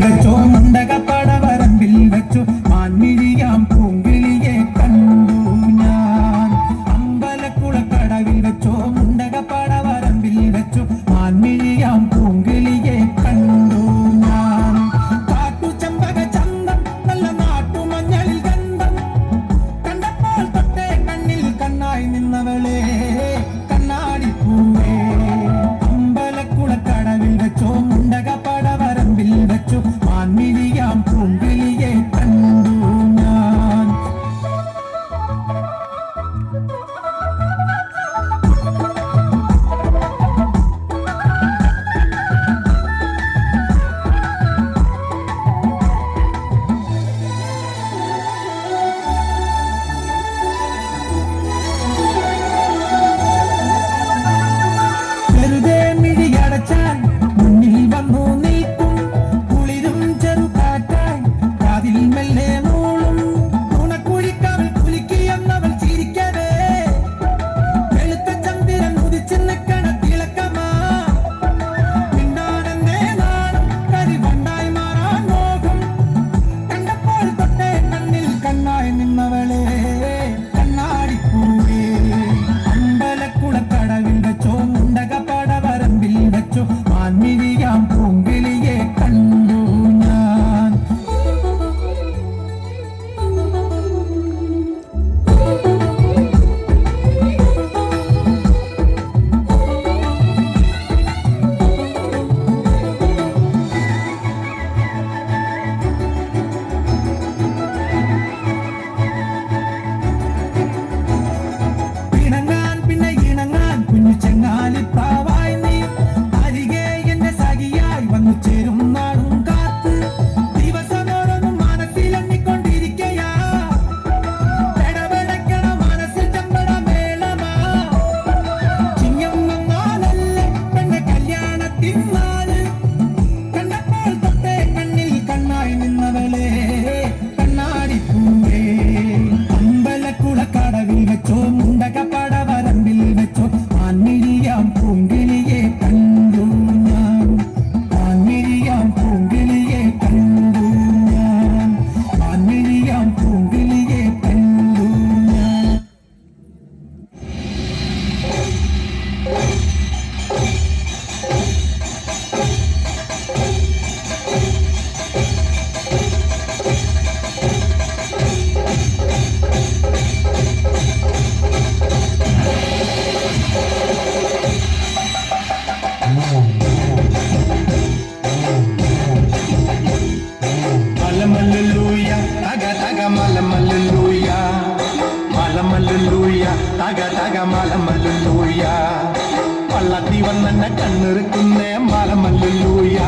വെച്ചോ മുണ്ടകപ്പടവരമ്പിൽ വെച്ചു മാൻമിഴിയാം പൂങ്കിളിയെ കണ്ടു ഞാൻ. അമ്പലക്കുളക്കടവിൽ വെച്ചോ മുണ്ടകപ്പടവരമ്പിൽ വെച്ചു മാൻമിഴിയാം പൂങ്കിളിയെ കണ്ടു ഞാൻ. കാട്ടുചെമ്പക ചന്തം നല്ല നാട്ടുമഞ്ഞളിൽ ഗന്ധം കണ്ടപ്പോൾ തൊട്ടേ കണ്ണിൽ കണ്ണായി നിന്നവളെ കണ്ണാടിപ്പൂവേ. അമ്പലക്കുളക്കടവിൽ വെച്ചോ മുണ്ടകപ്പടവരമ്പിൽ വെച്ചു മാൻമിഴിയാം പൂങ്കിളിയെ കണ്ടു ഞാൻ. വെറുതെ മിഴിയടച്ചാൽ മുന്നിൽ വന്നു നിൽക്കും കുളിരും ചെറുകാറ്റായി കാതിൽ മെല്ലെ മൂളും നുണക്കുഴിക്കാവിൽ കുലുക്കിയെന്നവൾ ചിരിക്കവേ. വെളുത്ത ചന്ദ്രൻ ഉദിച്ചു നിൽക്കണ തിളക്കമാ മിണ്ടാനെന്തേ നാണം കരിവണ്ടായി മാറാൻ മോഹം കണ്ടപ്പോൾ തൊട്ടേ കണ്ണിൽ കണ്ണായി നിന്നവളെ കണ്ണാടിപ്പൂവേ. അമ്പലക്കുളക്കടവിൽ വെച്ചോ മുണ്ടകപ്പടവരമ്പിൽ വെച്ചോ മാൻമിഴിയാം പൂങ്കിളിയെ കണ്ടു ഞാൻ. പിണങ്ങാൻ പിന്നെ ഇണങ്ങാൻ കുഞ്ഞു ചെങ്ങാലിപ്പാവായി നീ അരികെ എന്റെ സഖിയായി വന്നു ചേരും നാടും കാത്ത് ദിവസമോരോന്നും മനസ്സിലെണ്ണിക്കൊണ്ടിരിക്കയാ. പെടപെടക്കണ മനസ്സിൽ ചമ്പട മേളമാ ചിങ്ങം വന്നാലല്ലേ എന്റെ കല്യാണത്തിനാല് കണ്ടപ്പോൾ തൊട്ടേ കണ്ണിൽ കണ്ണായി നിന്നവളെ കണ്ണാടിപ്പൂവേ. അമ്പലക്കുളക്കടവിൽ വെച്ചോ മുണ്ടകപ്പടവരമ്പിൽ വെച്ചോ മാൻമിഴിയാം പൂങ്കിളിയെ കണ്ടു ഞാൻ. മാൻമിഴിയാം പൂങ്കിളിയെ കണ്ടു ഞാൻ. മാൻമിഴിയാം പൂങ്കിളിയെ കണ്ടു ഞാൻ. മലമല്ലുലൂയ തക തക മലമല്ലുലൂയ മലമല്ലുലൂയ തക തക മലമല്ലുലൂയ പള്ളത്തി വന്നെന്നെ കണ്ണിറുക്കുന്നേ മലമല്ലുലൂയ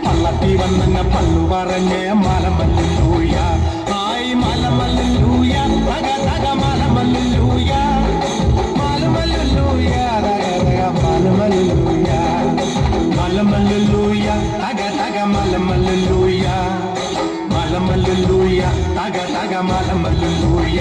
പള്ളത്തി വന്നെന്നെ പല്ലു പറഞ്ഞേ മലമല്ലുലൂയ ആയി മലമല്ലുലൂയ തക തക മലമല്ലുലൂയ മലമല്ലുലൂയ തക തക മലമല്ലുലൂയ മലമല്ലുലൂയ തക തക മലമല്ലുലൂയ മലമല്ലുലൂയ തക തക മലമല്ലുലൂയ.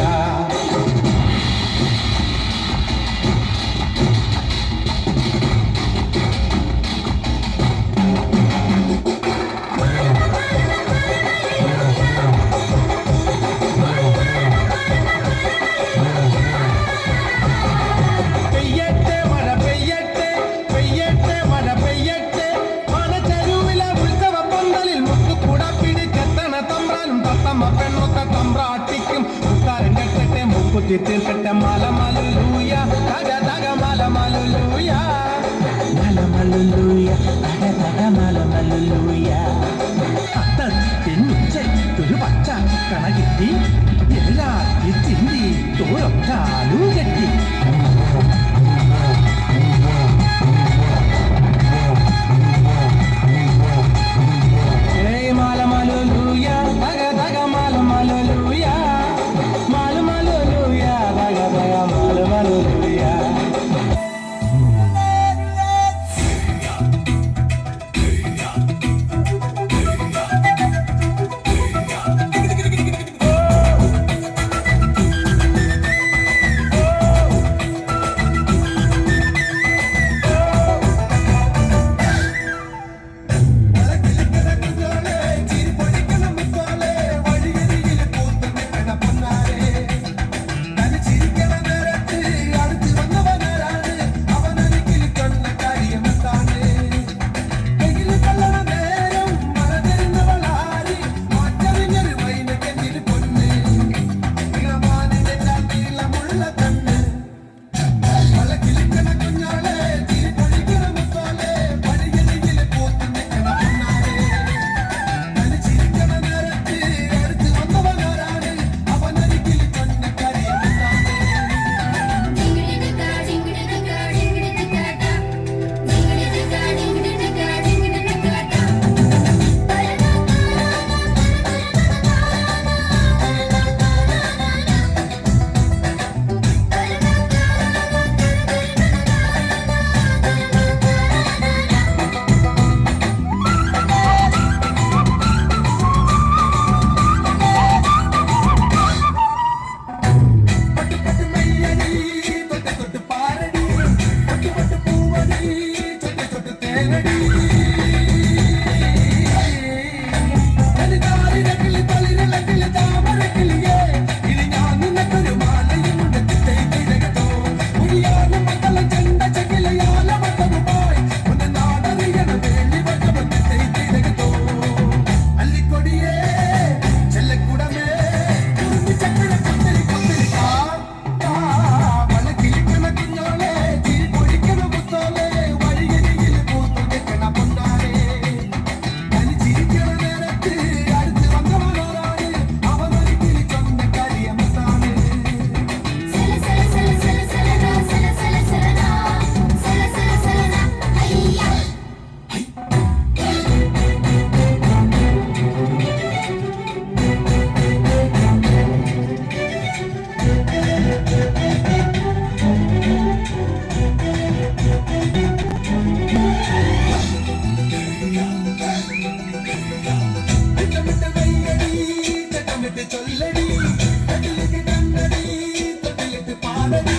പെയ്യട്ടെ മഴ പെയ്യട്ടെ പെയ്യട്ടെ മഴ പെയ്യട്ടെ മനച്ചെരുവിലെ ഉത്സവ പന്തലിൽ മുത്തുകൂട പിടിച്ചെത്തണ തമ്പ്രാനും തത്തമ്മ പെണ്ണൊത്ത തമ്പ്രാട്ടിക്കും ഉത്താരം കെട്ടട്ടെ മുക്കുത്തി തീർക്കട്ടെ മലമല്ലുലൂയ തക തക മലമല്ലുലൂയ മലമല്ലുലൂയ തക തക മലമല്ലുലൂയ. ഒരു പച്ച കണകിട്ടി എല്ലാത്തി ചിന്തി തോരൊറ്റാലും കെട്ടി മലമല്ലുലൂയ തക തക മലമല്ലുലൂയ മലമല്ലുലൂയ തക തക മലമല്ലുലൂയ. திட்டமிட்டு வையடி சட்டமிட்டு சொல்லடி கட்டிலுக்கு கண்ணடி தொட்டிலுக்கு பாடடி